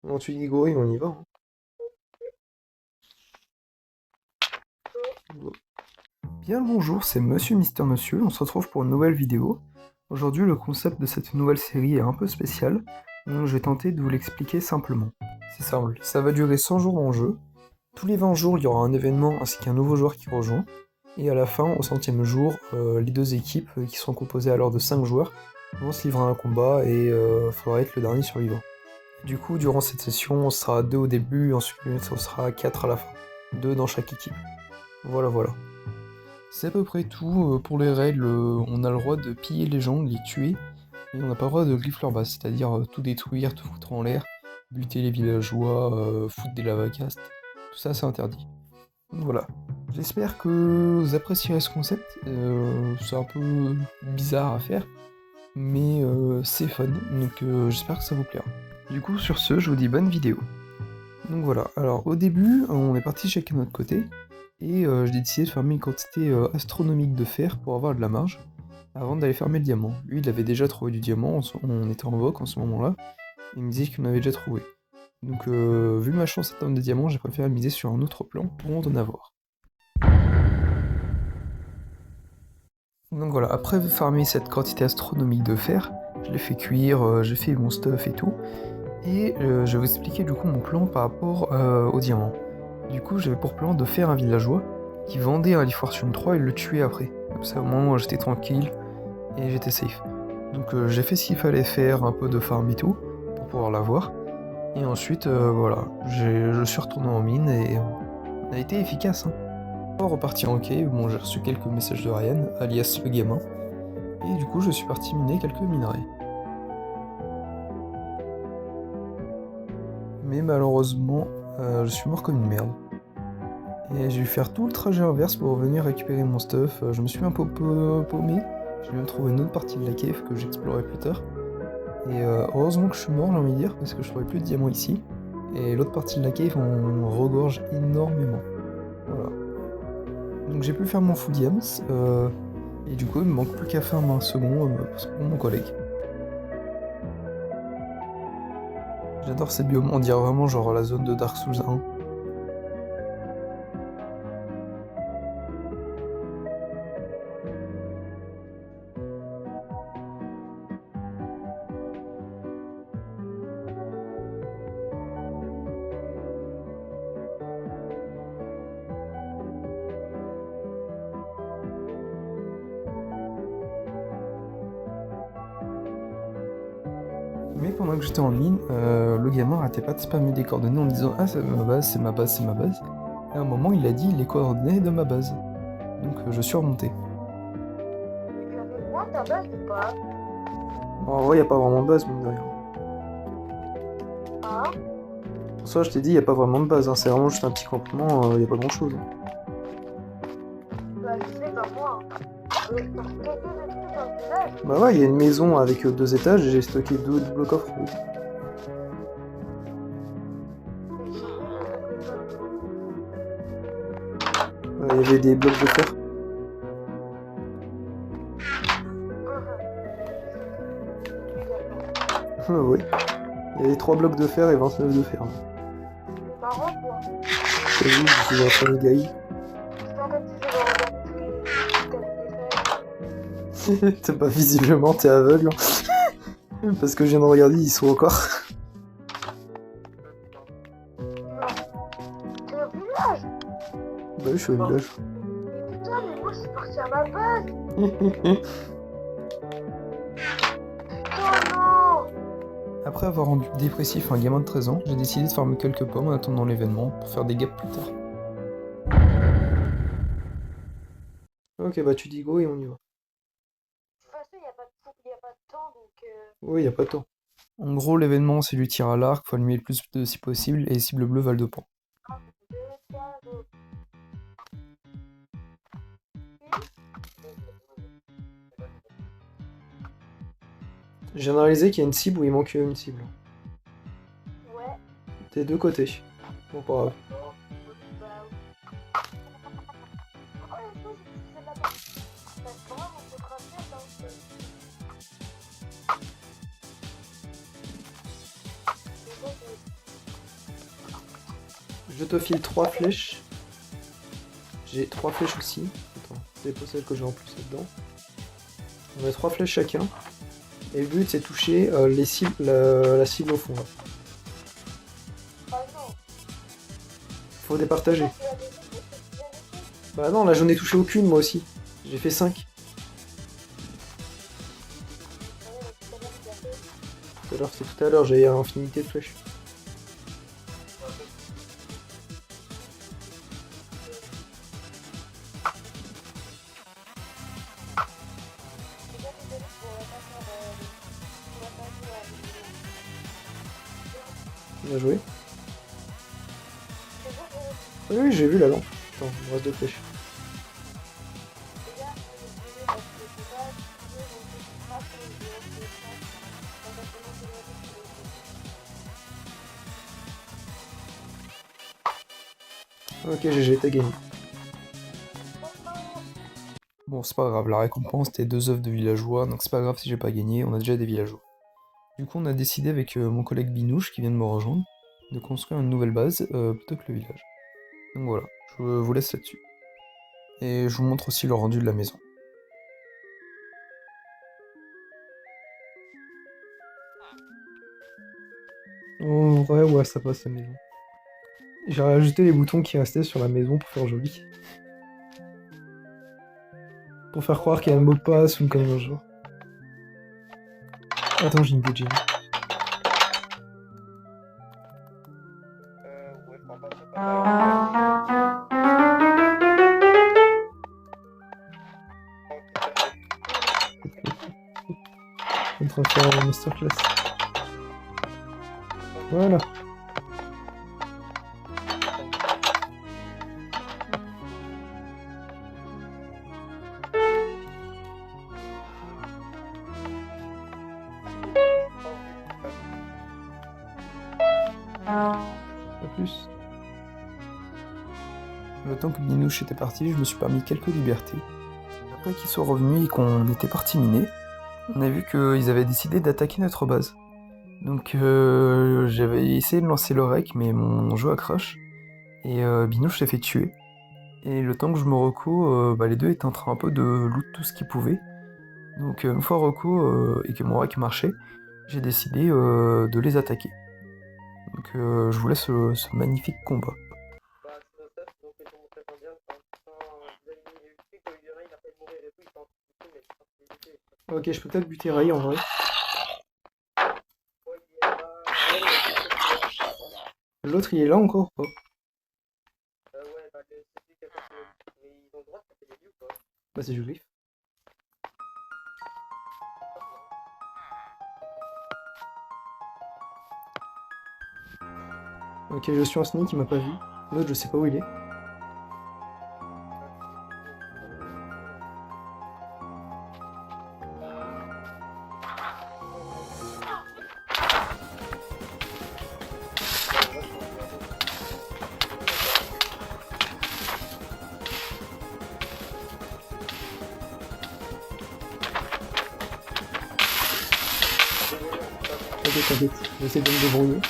Non, tu dis go et on y va, hein. Bien le bonjour, c'est Monsieur Mister Monsieur, on se retrouve pour une nouvelle vidéo. Aujourd'hui, le concept de cette nouvelle série est un peu spécial, donc je vais tenter de vous l'expliquer simplement. C'est simple, ça va durer 100 jours en jeu. Tous les 20 jours, il y aura un événement ainsi qu'un nouveau joueur qui rejoint. Et à la fin, au 100e jour, les deux équipes, qui sont composées alors de 5 joueurs, vont se livrer à un combat et faudra être le dernier survivant. Du coup, durant cette session, on sera 2 au début, ensuite on sera 4 à la fin. 2 dans chaque équipe. Voilà, voilà. C'est à peu près tout pour les règles. On a le droit de piller les gens, de les tuer, mais on n'a pas le droit de griffe leur base, c'est-à-dire tout détruire, tout foutre en l'air, buter les villageois, foutre des lavacastes. Tout ça, c'est interdit. Donc voilà. J'espère que vous apprécierez ce concept. C'est un peu bizarre à faire, mais c'est fun, donc j'espère que ça vous plaira. Du coup, sur ce, je vous dis bonne vidéo. Donc voilà, alors au début, on est parti chacun de notre côté, et j'ai décidé de farmer une quantité astronomique de fer pour avoir de la marge, avant d'aller farmer le diamant. Lui, il avait déjà trouvé du diamant, on était en vogue en ce moment-là, il me disait qu'on avait déjà trouvé. Donc vu ma chance en termes de diamants, j'ai préféré miser sur un autre plan pour en avoir. Donc voilà, après farmer cette quantité astronomique de fer, je l'ai fait cuire, j'ai fait mon stuff et tout, et je vais vous expliquer du coup mon plan par rapport au diamant. Du coup, j'avais pour plan de faire un villageois qui vendait un Leaf Fortune 3 et le tuer après. Comme ça, au moins, j'étais tranquille et j'étais safe. Donc, j'ai fait ce qu'il fallait faire, un peu de farm et tout, pour pouvoir l'avoir. Et ensuite, voilà, je suis retourné en mine et on a été efficace, hein. Reparti en cave, bon, j'ai reçu quelques messages de Ryan, alias le gamin. Et du coup, je suis parti miner quelques minerais. Mais malheureusement, je suis mort comme une merde. Et j'ai dû faire tout le trajet inverse pour revenir récupérer mon stuff. Je me suis un peu paumé. J'ai même trouvé une autre partie de la cave que j'explorerai plus tard. Et heureusement que je suis mort, j'ai envie de dire, parce que je trouvais plus de diamants ici. Et l'autre partie de la cave, on regorge énormément. Voilà. Donc j'ai pu faire mon full diams. Et du coup, il me manque plus qu'à faire un second pour mon collègue. J'adore ces biomes, on dirait vraiment genre la zone de Dark Souls 1. Mais pendant que j'étais en mine, le gamin arrêtait pas de spammer des coordonnées en me disant: ah, c'est ma base, c'est ma base, c'est ma base. Et à un moment, il a dit les coordonnées de ma base. Donc je suis remonté. Tu avais loin ta base ou pas? En vrai, y a pas vraiment de base, mine de rien. Hein? Pour ça, je t'ai dit, y a pas vraiment de base, hein. C'est vraiment juste un petit campement, y a pas grand chose. Bah je sais, pas moi. Mais t'as stocké des trucs dans le village? Bah ouais, y a une maison avec 2 étages et j'ai stocké 2 blocs-offres. Y avait des blocs de fer. Oui. Il y avait 3 blocs de fer et 29 de fer. C'est marrant quoi. T'as vu, je suis un famille guy. C'est en fait si j'avais regardé tous les trucs. T'es pas visiblement, t'es aveugle. Parce que je viens de regarder, ils sont encore. C'est au village! Bah oui, je suis au village. Mais putain, mais moi je suis parti à ma base! Putain, non! Après avoir rendu dépressif un gamin de 13 ans, j'ai décidé de farmer quelques pommes en attendant l'événement pour faire des gaps plus tard. Ok, bah tu dis go et on y va. De toute façon, y a pas de temps donc. Oui, y a pas de temps. En gros, l'événement c'est du tir à l'arc, faut allumer le plus de si possible et les cibles bleues valent 2 points. J'ai réalisé qu'il y a une cible où il manque une cible. Ouais. Des deux côtés. Bon, pas grave. Bah oui. Oh, la chose, c'est là-bas. Bah, c'est pas grave, on peut tracer, hein. C'est bon, Je te file 3 flèches. J'ai 3 flèches aussi. Attends, c'est pas celle que j'ai en plus là-dedans. On a 3 flèches chacun. Et le but c'est de toucher les cibles, la cible au fond là. Ah non. Faut départager. Tu as des trucs que tu viens de faire. Bah non, là j'en ai touché aucune moi aussi. J'ai fait 5. Ah ouais, tout à l'heure, tu as fait. Tout à l'heure, c'est tout à l'heure, j'ai infinité de flèches. Déjà, désolé pour la façon pour la façon Bien joué. C'est bon, Oui, oui, j'ai vu la lampe. Attends, il me reste 2 flèches. déjà, je vais parce que c'est pas utiliser mon petit frappe et je vais rester franc. Quand on commence à le Ok, GG, t'as gagné. Bon, c'est pas grave, la récompense c'était 2 œufs de villageois, donc c'est pas grave si j'ai pas gagné, on a déjà des villageois. Du coup, on a décidé avec mon collègue Binouche qui vient de me rejoindre de construire une nouvelle base plutôt que le village. Donc voilà, je vous laisse là-dessus. Et je vous montre aussi le rendu de la maison. En vrai, ouais, ça passe la maison. J'ai rajouté les boutons qui restaient sur la maison pour faire joli. Pour faire croire qu'il y a un mot de passe ou une connerie dans le genre. Attends, j'ai une idée de génie. Ouais, je pense pas que c'est pas mal. Je suis en train de faire une masterclass. Voilà. Pas plus. Le temps que Binouche était parti, je me suis permis quelques libertés. Après qu'ils soient revenus et qu'on était parti miner, on a vu qu'ils avaient décidé d'attaquer notre base. Donc j'avais essayé de lancer le rec, mais mon jeu a crash. Et Binouche s'est fait tuer. Et le temps que je me reco, les deux étaient en train un peu de loot tout ce qu'ils pouvaient. Donc une fois reco et que mon rec marchait, j'ai décidé de les attaquer. Donc je vous laisse ce magnifique combat. Bah, c'est ça, donc ils ont montré bien quand vous avez mis le truc, il y en a, il a fait mourir et tout, il s'en fout, mais c'est pas ce qu'il Ok, je peux peut-être buter Ray en vrai. L'autre il est là encore ou pas? Ouais, bah, c'est celui qui a fait mais ils ont le droit de taper des vies ou pas? Bah c'est Jugrif. Ok, je suis en sneak, il m'a pas vu. L'autre je sais pas où il est. Ok, t'inquiète, j'essaie de me débrouiller.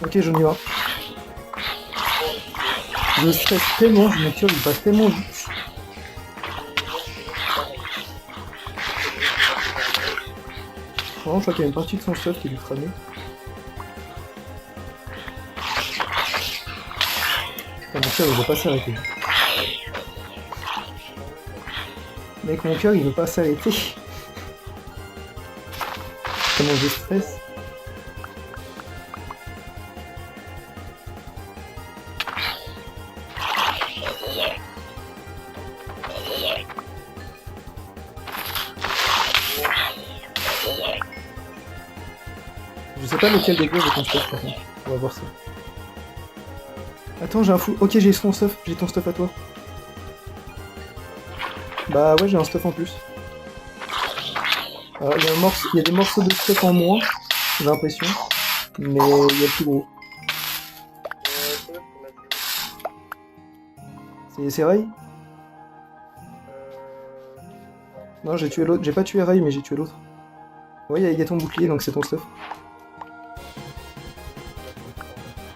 Ok, j'en y va. Je stresse tellement, mon cœur il passe tellement vite. Vraiment, je crois qu'il y a une partie de son stuff qui est du cramé. Putain, mon cœur il veut pas s'arrêter. Mec, mon cœur il veut pas s'arrêter. Comment je stresse. Je sais pas lequel des deux veut ton stuff par contre. On va voir ça. Attends, j'ai un fou. Ok, j'ai ton stuff. J'ai ton stuff à toi. Bah ouais, j'ai un stuff en plus. Alors, il y a des morceaux de stuff en moins, j'ai l'impression. Mais il y a le plus gros. C'est Ray? Non, j'ai tué l'autre. J'ai pas tué Ray, mais j'ai tué l'autre. Ouais, il y a ton bouclier, donc c'est ton stuff.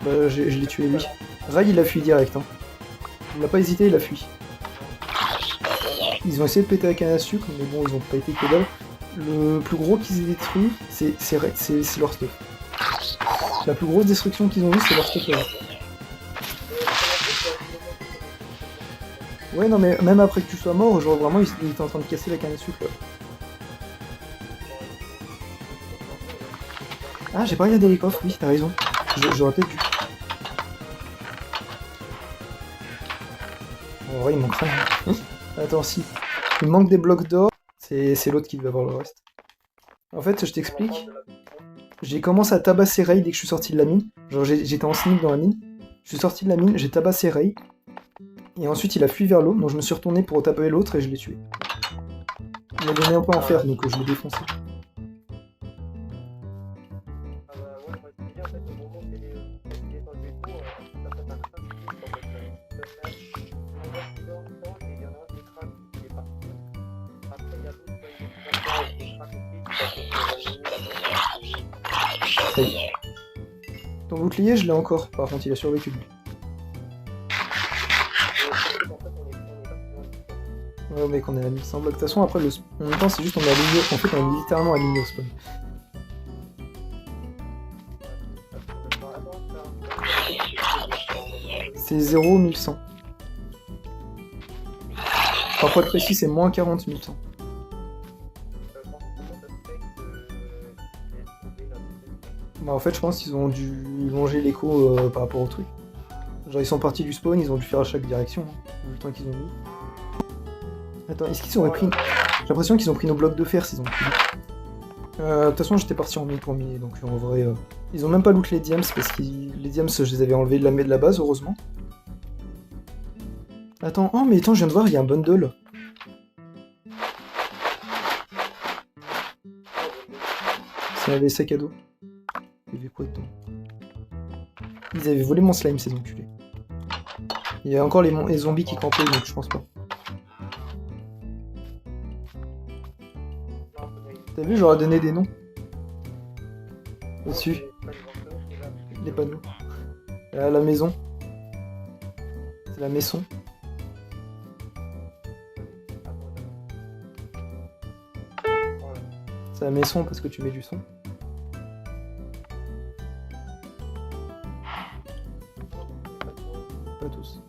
Bah, je l'ai tué lui. Ray, il a fui direct. Hein. Il a pas hésité, il a fui. Ils ont essayé de péter la canne à sucre, mais bon, ils ont pas été que dalle. Le plus gros qu'ils aient détruit, c'est leur stuff. La plus grosse destruction qu'ils ont eue, c'est leur stuff là. Ouais, non, mais même après que tu sois mort, genre vraiment, il était en train de casser la canne à sucre là. Ah, j'ai pas regardé les coffres, oui, t'as raison. J'aurais peut-être dû. En vrai, il manque rien. Attends, si. Il manque des blocs d'or, c'est l'autre qui devait avoir le reste. En fait, je t'explique. J'ai commencé à tabasser Ray dès que je suis sorti de la mine. Genre, j'étais en sneak dans la mine. Je suis sorti de la mine, j'ai tabassé Ray. Et ensuite, il a fui vers l'eau, donc je me suis retourné pour taper l'autre et je l'ai tué. Il m'a donné un peu en fer, donc je l'ai défoncé. Ça y est. Ton bouclier, je l'ai encore. Par contre, il a survécu lui. Ouais, mec, on est à 1100 blocs. De toute façon, après, en même temps, c'est juste on est aligné. En fait, on est littéralement aligné au spawn. C'est 0 1100. Enfin, pour être précis, c'est moins 40 1100. Bah, en fait, je pense qu'ils ont dû longer l'écho par rapport au truc. Genre, ils sont partis du spawn, ils ont dû faire à chaque direction, hein, vu le temps qu'ils ont mis. Attends, est-ce qu'ils auraient pris... J'ai l'impression qu'ils ont pris nos blocs de fer s'ils ont pris. De toute façon, j'étais parti en mine pour miner, donc en vrai... Ils ont même pas loot les diams, parce que les diams, je les avais enlevés de la base, heureusement. Attends, oh mais attends, je viens de voir, il y a un bundle. C'est les sacs à dos. Il y avait quoi dedans? Ils avaient volé mon slime, ces enculés. Il y a encore les zombies qui campaient, donc je pense pas. T'as vu, j'aurais donné des noms. Au-dessus. Les panneaux. La maison. C'est la maison. C'est la maison parce que tu mets du son. Pas tous.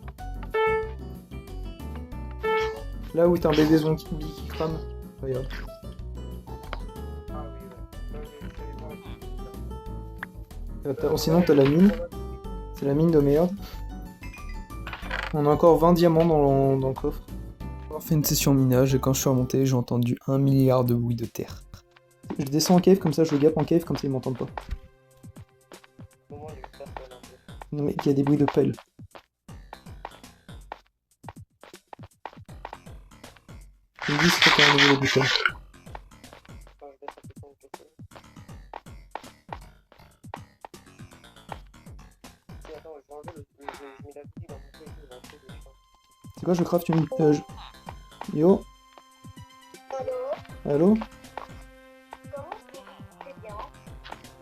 Là où t'as un bébé zombie qui crame. Regarde. Sinon t'as la mine. C'est la mine de merde. On a encore 20 diamants dans le coffre. On a fait une session minage et quand je suis remonté, j'ai entendu 1 milliard de bruits de terre. Je descends en cave, comme ça je gap en cave, comme ça ils m'entendent pas. Non mais il y a des bruits de pelle. Je me dis c'est pas un nouveau de pelle. C'est quoi, je craft une... Yo. Allô.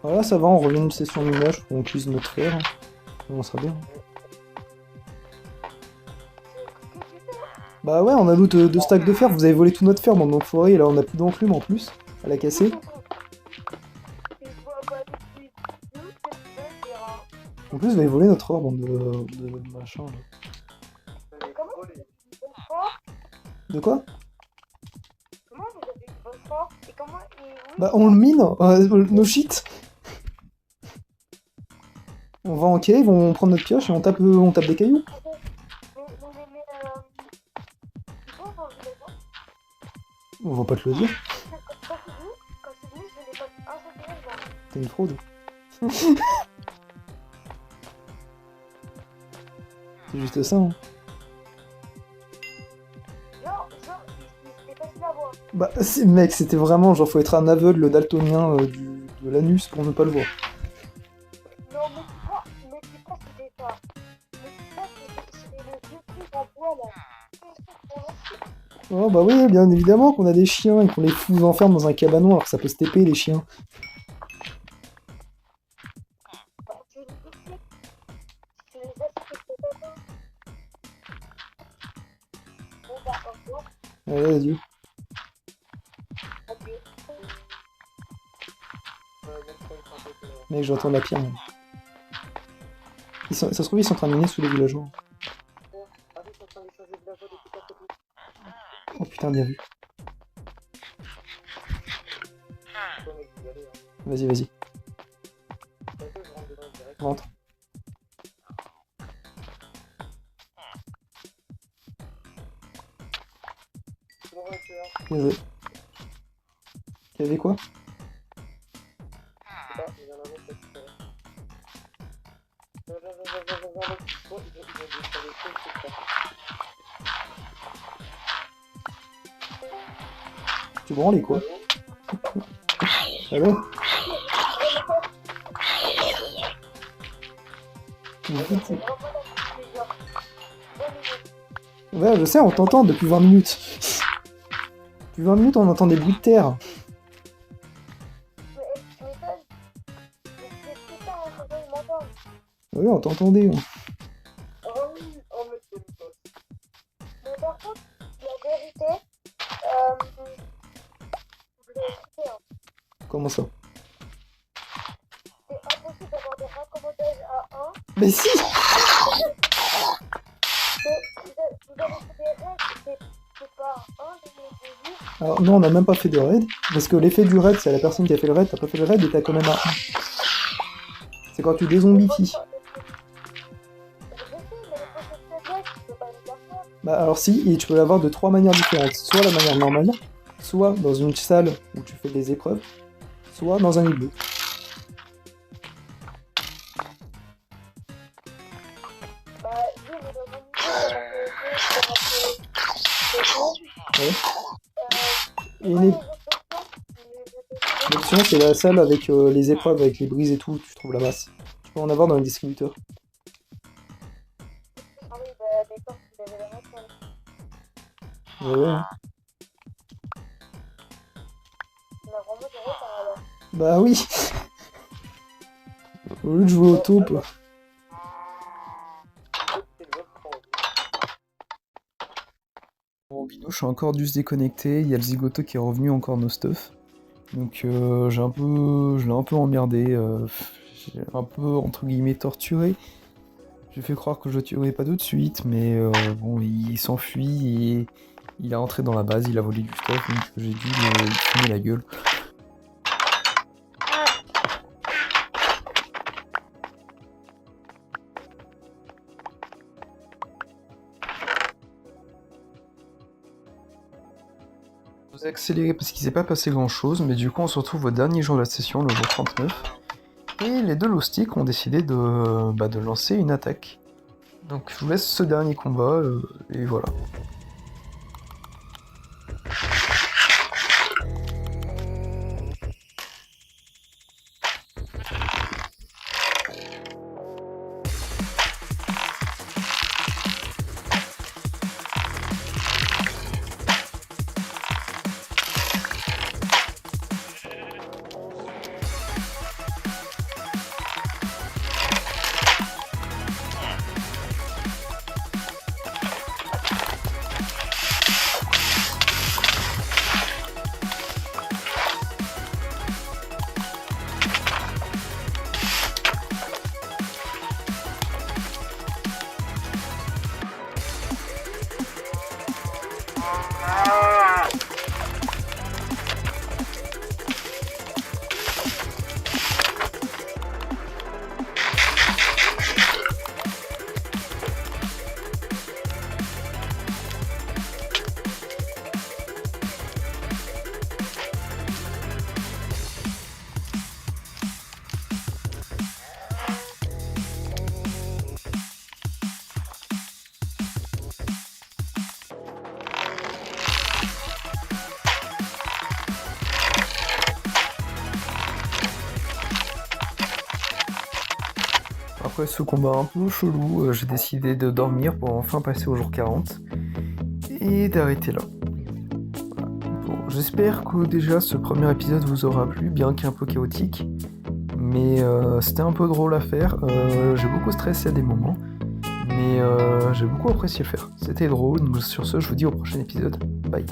Voilà, ça va, on revient d'une session minage pour qu'on puisse notre fer. On sera bien. Bah ouais, on a loot 2 stacks de fer, vous avez volé tout notre fer, bande d'enfoirés, et là on a plus d'enclume en plus, à la casser. En plus, vous avez volé notre or, bande de machin. Là. De quoi? Bah on le mine, no shit. On va en cave, on prend notre pioche et on tape des cailloux. On va pas te le dire. T'es une fraude. C'est juste ça, hein. Bah, mec, c'était vraiment genre, faut être un aveugle daltonien de l'anus pour ne pas le voir. Non, mais c'est pas c'était ça. Mais c'est le vieux truc en bois là. Oh bah oui, bien évidemment qu'on a des chiens et qu'on les fout enferme dans un cabanon alors que ça peut se TP les chiens. Bah, tu les fais. Tu les as fait quelque chose. Bon, bah, au revoir. Allez, adieu. Adieu. Même quand ils sont un peu plus, Mec, j'entends la pierre. Même. Ça se trouve, ils sont en train de miner sous les villageois. Ah oui, ils sont en train d'échanger de la voix depuis à côté. Oh putain, bien vu. Toi, mec, j'y allais, hein. Vas-y, vas-y. T'as vu, je rentre dedans direct. Rentre. Bon, ouais, tu vois. Bien joué. Il y avait quoi? Je sais pas, il y en a un autre qui fait. Viens. Oh, ils ont des sur les trucs, c'est ça. Tu branles quoi? Allô? Ouais, je sais, on t'entend depuis 20 minutes. Depuis 20 minutes, on entend des bruits de terre. Mais tu m'étonnes. Mais c'est putain, on peut pas m'entendre. Oui, on t'entendait. Oh oui, oh mais c'est une bosse. Mais par contre, la vérité, je l'ai expliqué, hein. Comment ça? C'est impossible d'avoir des raccommodages à 1. Mais si! Mais vous avez fait des règles, c'est pas 1 de mes débuts. Alors, non, on n'a même pas fait de raid. Parce que l'effet du raid, c'est la personne qui a fait le raid, t'as pas fait le raid et t'as quand même un 1. C'est quand tu dézombifies. Je sais, mais les poches de faiblesse, tu peux pas les faire ça. Bah alors si, et tu peux l'avoir de 3 manières différentes. Soit la manière normale, soit dans une salle où tu fais des épreuves, soit dans un igloo. Bah, oui, mais dans mon niveau, Et une option, c'est la salle avec les épreuves, avec les brises et tout, tu trouves la masse. Tu peux en avoir dans les distributeurs. Ah oui, bah d'accord, vous avez la réponse. Ouais. On a vraiment des retards alors. Bah oui. Au lieu de jouer au taupe. C'est le vote pour envie. Bon, Binouche a encore dû se déconnecter, il y a le zigoto qui est revenu encore nos stuff. Donc je l'ai un peu emmerdé, j'ai un peu entre guillemets torturé. J'ai fait croire que je le tuerais pas tout de suite, mais bon, il s'enfuit et il est entré dans la base, il a volé du stuff, donc j'ai dû lui fumer la gueule. Je vous ai accéléré parce qu'il s'est pas passé grand chose, mais du coup on se retrouve au dernier jour de la session, le jour 39. Et les deux loustiques ont décidé de lancer une attaque. Donc je vous laisse ce dernier combat, et voilà. Après ce combat un peu chelou, j'ai décidé de dormir pour enfin passer au jour 40 et d'arrêter là. j'espère que déjà ce premier épisode vous aura plu, bien qu'un peu chaotique. Mais c'était un peu drôle à faire. J'ai beaucoup stressé à des moments. Mais j'ai beaucoup apprécié le faire. C'était drôle. Donc sur ce, je vous dis au prochain épisode. Bye.